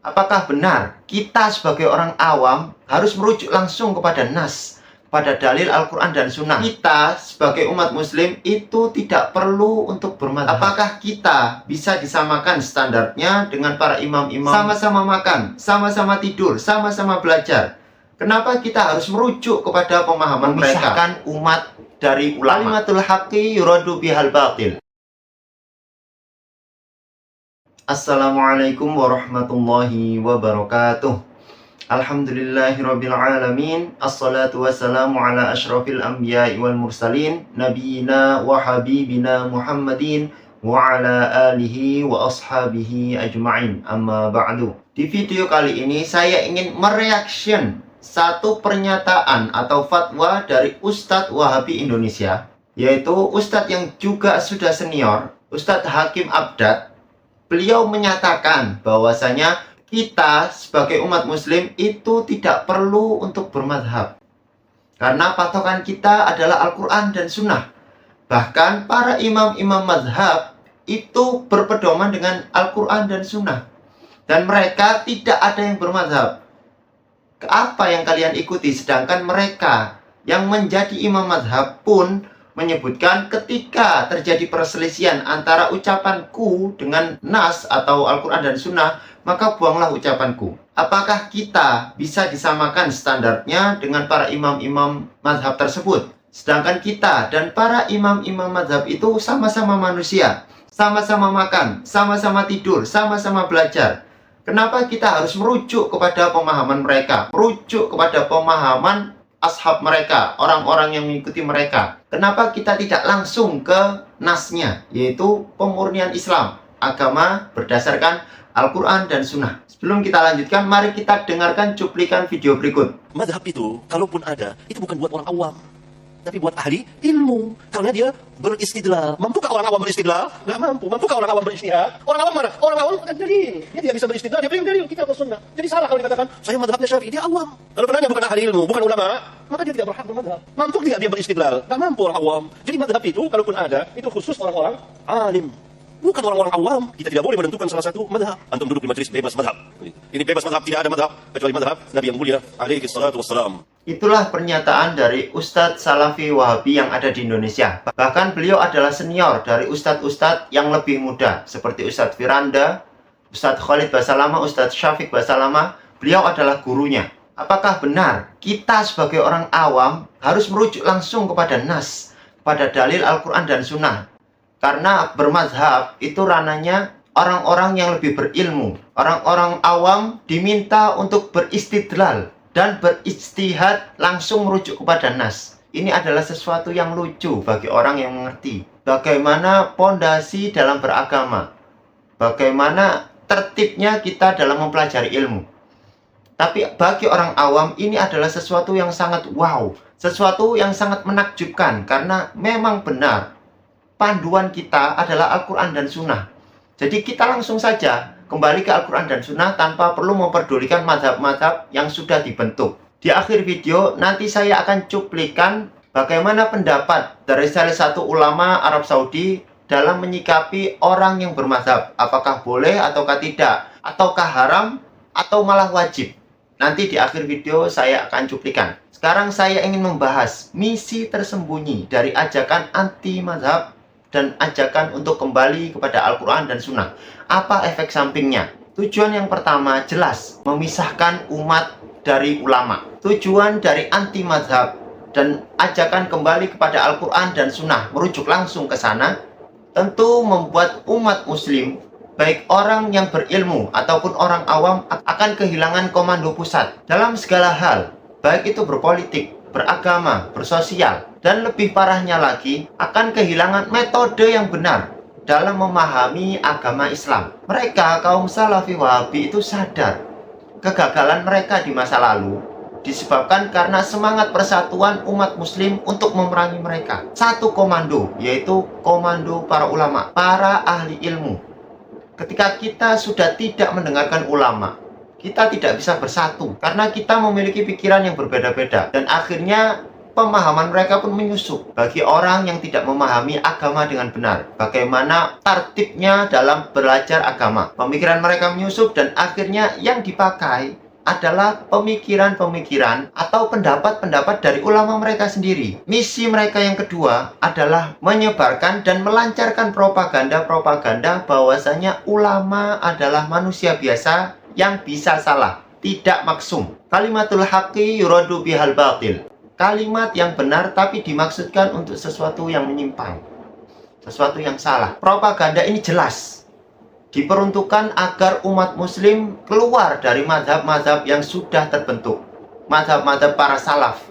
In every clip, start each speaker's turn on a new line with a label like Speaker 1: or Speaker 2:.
Speaker 1: Apakah benar kita sebagai orang awam harus merujuk langsung kepada nas, pada dalil Al-Quran dan Sunnah? Kita sebagai umat muslim itu tidak perlu untuk bermadhab. Apakah kita bisa disamakan standarnya dengan para imam-imam? Sama-sama makan, sama-sama tidur, sama-sama belajar. Kenapa kita harus merujuk kepada pemahaman mereka? Memisahkan umat dari ulama. Kalimatul haqqi yuradu bihal batil. Assalamualaikum warahmatullahi wabarakatuh. Alhamdulillahirrabbilalamin. Assalatu wassalamu ala ashrafil anbiya'i wal mursalin, nabiyina wa habibina Muhammadin wa ala alihi wa ashabihi ajma'in, amma ba'du. Di video kali ini saya ingin mereaction satu pernyataan atau fatwa dari Ustadz Wahabi Indonesia, yaitu Ustadz yang juga sudah senior, Ustadz Hakim Abdad. Beliau menyatakan bahwasanya kita sebagai umat muslim itu tidak perlu untuk bermadhab, karena patokan kita adalah Al-Quran dan Sunnah. Bahkan para imam-imam madhab itu berpedoman dengan Al-Quran dan Sunnah, dan mereka tidak ada yang bermadhab. Apa yang kalian ikuti? Sedangkan mereka yang menjadi imam madhab pun menyebutkan ketika terjadi perselisihan antara ucapanku dengan nas atau Al-Quran dan Sunnah, maka buanglah ucapanku. Apakah kita bisa disamakan standarnya dengan para imam-imam madhab tersebut? Sedangkan kita dan para imam-imam madhab itu sama-sama manusia, sama-sama makan, sama-sama tidur, sama-sama belajar. Kenapa kita harus merujuk kepada pemahaman mereka, merujuk kepada pemahaman ashab mereka, orang-orang yang mengikuti mereka? Kenapa kita tidak langsung ke nasnya, yaitu pemurnian Islam, agama berdasarkan Al-Quran dan Sunnah? Sebelum kita lanjutkan, mari kita dengarkan cuplikan video berikut.
Speaker 2: Madhab itu, kalaupun ada, itu bukan buat orang awam, tapi buat ahli ilmu. Karena dia beristidlal. Mampukah orang awam beristidlal? Nggak mampu. Mampukah orang awam beristihad? Orang awam mana? Orang awam bukan dalil. Dia tidak bisa beristidlal, dia beri dalil kitab atau sunnah. Jadi salah kalau dikatakan saya madhabnya Syafi'i, dia awam. Kalau penanya bukan ahli ilmu, bukan ulama, maka dia tidak berhak bermadhab. Mampu tidak dia beristidlal? Nggak mampu orang awam. Jadi madhab itu, kalaupun ada, itu khusus orang-orang alim, bukan orang-orang awam. Kita tidak boleh menentukan salah satu madhab. Antum duduk di majelis bebas madhab. Ini bebas madhab, tidak ada madhab kecuali madhab Nabi yang mulia alaihi salatu wassalam.
Speaker 1: Itulah pernyataan dari Ustadz Salafi Wahabi yang ada di Indonesia. Bahkan beliau adalah senior dari ustadz-ustadz yang lebih muda, seperti Ustadz Firanda, Ustadz Khalid Basalamah, Ustadz Syafiq Basalamah. Beliau adalah gurunya. Apakah benar kita sebagai orang awam harus merujuk langsung kepada nas, pada dalil Al-Quran dan Sunnah? Karena bermadhab itu ranahnya orang-orang yang lebih berilmu. Orang-orang awam diminta untuk beristidlal dan berijtihad langsung merujuk kepada nas. Ini adalah sesuatu yang lucu bagi orang yang mengerti bagaimana pondasi dalam beragama, bagaimana tertibnya kita dalam mempelajari ilmu. Tapi bagi orang awam ini adalah sesuatu yang sangat wow, sesuatu yang sangat menakjubkan, karena memang benar panduan kita adalah Al-Quran dan Sunnah. Jadi kita langsung saja kembali ke Al-Quran dan Sunnah tanpa perlu memperdulikan madhab-madhab yang sudah dibentuk. Di akhir video nanti saya akan cuplikan bagaimana pendapat dari salah satu ulama Arab Saudi dalam menyikapi orang yang bermadhab. Apakah boleh ataukah tidak, ataukah haram atau malah wajib. Nanti di akhir video saya akan cuplikan. Sekarang saya ingin membahas misi tersembunyi dari ajakan anti madhab dan ajakan untuk kembali kepada Al-Quran dan Sunnah. Apa efek sampingnya? Tujuan yang pertama jelas, memisahkan umat dari ulama. Tujuan dari anti madhab dan ajakan kembali kepada Al-Quran dan Sunnah, merujuk langsung ke sana, tentu membuat umat muslim, baik orang yang berilmu ataupun orang awam, akan kehilangan komando pusat dalam segala hal, baik itu berpolitik, beragama, bersosial, dan lebih parahnya lagi akan kehilangan metode yang benar dalam memahami agama Islam. Mereka kaum Salafi Wahabi itu sadar kegagalan mereka di masa lalu disebabkan karena semangat persatuan umat muslim untuk memerangi mereka. Satu komando, yaitu komando para ulama, para ahli ilmu. Ketika kita sudah tidak mendengarkan ulama, kita tidak bisa bersatu karena kita memiliki pikiran yang berbeda-beda, dan akhirnya pemahaman mereka pun menyusup bagi orang yang tidak memahami agama dengan benar. Bagaimana tertibnya dalam belajar agama. Pemikiran mereka menyusup dan akhirnya yang dipakai adalah pemikiran-pemikiran atau pendapat-pendapat dari ulama mereka sendiri. Misi mereka yang kedua adalah menyebarkan dan melancarkan propaganda-propaganda bahwasanya ulama adalah manusia biasa yang bisa salah, tidak maksum. Kalimatul haqqi yuradu bihal batil. Kalimat yang benar tapi dimaksudkan untuk sesuatu yang menyimpang, sesuatu yang salah. Propaganda ini jelas diperuntukkan agar umat muslim keluar dari mazhab-mazhab yang sudah terbentuk. Mazhab-mazhab para salaf,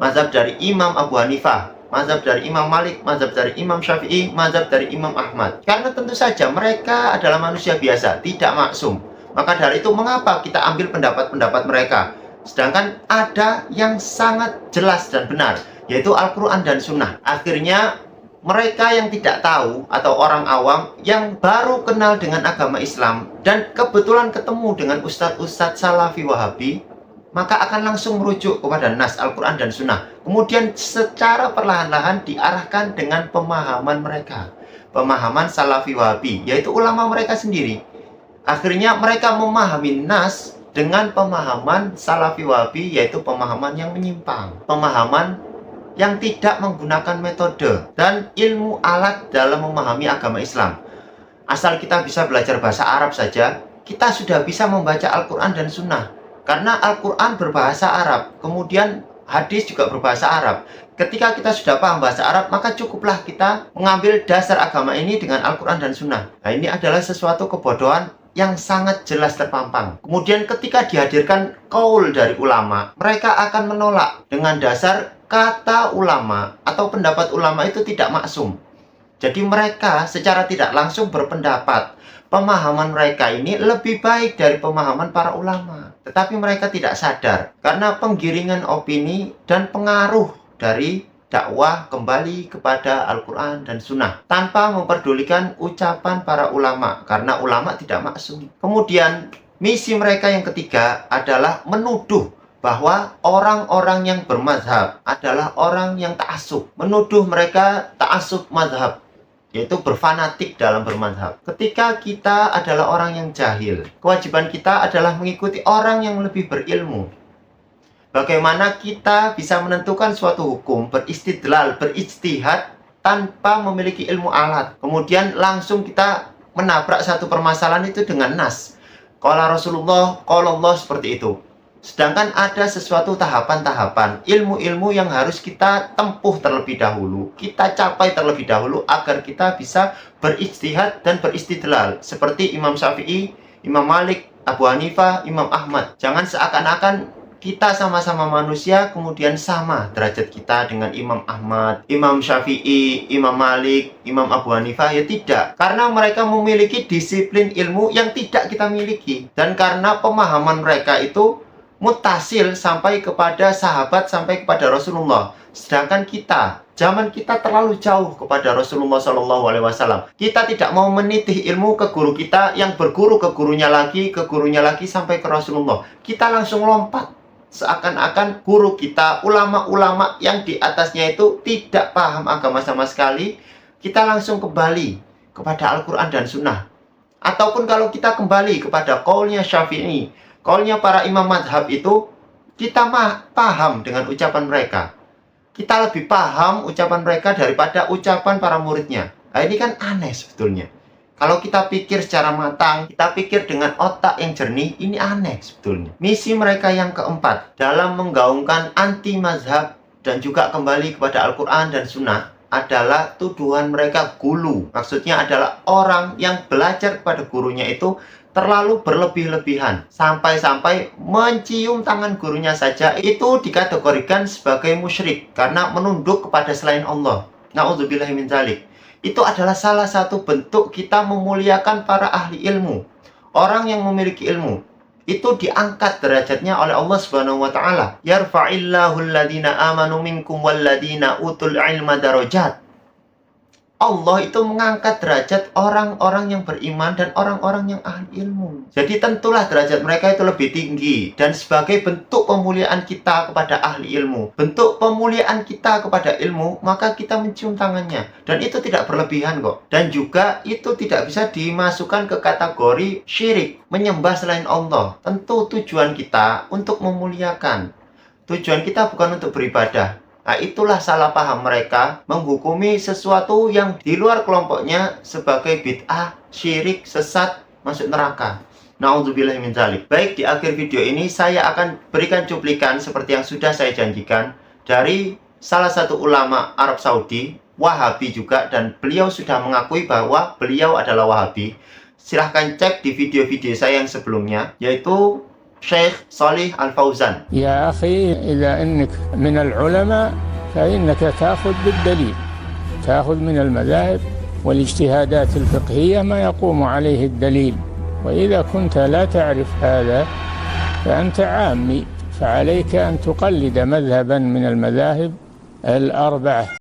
Speaker 1: mazhab dari Imam Abu Hanifah, mazhab dari Imam Malik, mazhab dari Imam Syafi'i, mazhab dari Imam Ahmad. Karena tentu saja mereka adalah manusia biasa, tidak maksum. Maka dari itu mengapa kita ambil pendapat-pendapat mereka? Sedangkan ada yang sangat jelas dan benar, yaitu Al-Quran dan Sunnah. Akhirnya mereka yang tidak tahu atau orang awam yang baru kenal dengan agama Islam dan kebetulan ketemu dengan ustadz-ustadz Salafi Wahabi, maka akan langsung merujuk kepada Nas Al-Quran dan Sunnah. Kemudian secara perlahan-lahan diarahkan dengan pemahaman mereka, pemahaman Salafi Wahabi, yaitu ulama mereka sendiri. Akhirnya mereka memahami Nas dengan pemahaman Salafi Wahabi, yaitu pemahaman yang menyimpang, pemahaman yang tidak menggunakan metode dan ilmu alat dalam memahami agama Islam. Asal kita bisa belajar bahasa Arab saja, kita sudah bisa membaca Al-Quran dan Sunnah. Karena Al-Quran berbahasa Arab, kemudian hadis juga berbahasa Arab. Ketika kita sudah paham bahasa Arab, maka cukuplah kita mengambil dasar agama ini dengan Al-Quran dan Sunnah. Nah, ini adalah sesuatu kebodohan yang sangat jelas terpampang. Kemudian ketika dihadirkan qaul dari ulama, mereka akan menolak dengan dasar kata ulama atau pendapat ulama itu tidak maksum. Jadi mereka secara tidak langsung berpendapat pemahaman mereka ini lebih baik dari pemahaman para ulama. Tetapi mereka tidak sadar karena penggiringan opini dan pengaruh dari dakwah kembali kepada Al-Quran dan Sunnah tanpa memperdulikan ucapan para ulama, karena ulama tidak maksum. Kemudian misi mereka yang ketiga adalah menuduh bahwa orang-orang yang bermazhab adalah orang yang ta'assub, menuduh mereka ta'assub mazhab, yaitu berfanatik dalam bermazhab. Ketika kita adalah orang yang jahil, kewajiban kita adalah mengikuti orang yang lebih berilmu. Bagaimana kita bisa menentukan suatu hukum, beristidlal, berijtihad tanpa memiliki ilmu alat. Kemudian langsung kita menabrak satu permasalahan itu dengan nas. Qala Rasulullah, qala Allah, seperti itu. Sedangkan ada sesuatu tahapan-tahapan, ilmu-ilmu yang harus kita tempuh terlebih dahulu, kita capai terlebih dahulu agar kita bisa berijtihad dan beristidlal. Seperti Imam Syafi'i, Imam Malik, Abu Hanifah, Imam Ahmad. Jangan seakan-akan kita sama-sama manusia, kemudian sama derajat kita dengan Imam Ahmad, Imam Syafi'i, Imam Malik, Imam Abu Hanifah. Ya tidak, karena mereka memiliki disiplin ilmu yang tidak kita miliki. Dan karena pemahaman mereka itu mutasil sampai kepada sahabat, sampai kepada Rasulullah. Sedangkan kita, zaman kita terlalu jauh kepada Rasulullah SAW. Kita tidak mau menitih ilmu ke guru kita, yang berguru ke gurunya lagi, sampai ke Rasulullah. Kita langsung lompat. Seakan-akan guru kita, ulama-ulama yang di atasnya itu tidak paham agama sama sekali. Kita langsung kembali kepada Al-Quran dan Sunnah. Ataupun kalau kita kembali kepada qaulnya Syafi'i, qaulnya para imam madhab itu, kita paham dengan ucapan mereka. Kita lebih paham ucapan mereka daripada ucapan para muridnya. Nah, ini kan aneh sebetulnya. Kalau kita pikir secara matang, kita pikir dengan otak yang jernih, ini aneh sebetulnya. Misi mereka yang keempat dalam menggaungkan anti mazhab dan juga kembali kepada Al-Quran dan Sunnah adalah tuduhan mereka gulu. Maksudnya adalah orang yang belajar kepada gurunya itu terlalu berlebih-lebihan. Sampai-sampai mencium tangan gurunya saja itu dikategorikan sebagai musyrik karena menunduk kepada selain Allah. Na'udzubillahi min dzalik. Itu adalah salah satu bentuk kita memuliakan para ahli ilmu. Orang yang memiliki ilmu itu diangkat derajatnya oleh Allah Subhanahu wa taala. Yarfa'illahu alladhina amanu minkum walladhina utul ilma darajat. Allah itu mengangkat derajat orang-orang yang beriman dan orang-orang yang ahli ilmu. Jadi tentulah derajat mereka itu lebih tinggi. Dan sebagai bentuk pemuliaan kita kepada ahli ilmu, bentuk pemuliaan kita kepada ilmu, maka kita mencium tangannya. Dan itu tidak berlebihan kok. Dan juga itu tidak bisa dimasukkan ke kategori syirik, menyembah selain Allah. Tentu tujuan kita untuk memuliakan. Tujuan kita bukan untuk beribadah. Nah, itulah salah paham mereka menghukumi sesuatu yang di luar kelompoknya sebagai bid'ah, syirik, sesat, masuk neraka. Na'udzubillah min dzalik. Baik, di akhir video ini saya akan berikan cuplikan seperti yang sudah saya janjikan dari salah satu ulama Arab Saudi, Wahabi juga, dan beliau sudah mengakui bahwa beliau adalah Wahabi. Silahkan cek di video-video saya yang sebelumnya, yaitu Syekh Shalih Al-Fauzan.
Speaker 3: يا أخي إذا أنك من العلماء فإنك تأخذ بالدليل، تأخذ من المذاهب والاجتهادات الفقهية ما يقوم عليه الدليل، وإذا كنت لا تعرف هذا فأنت عامي، فعليك أن تقلد مذهبا من المذاهب الأربعة.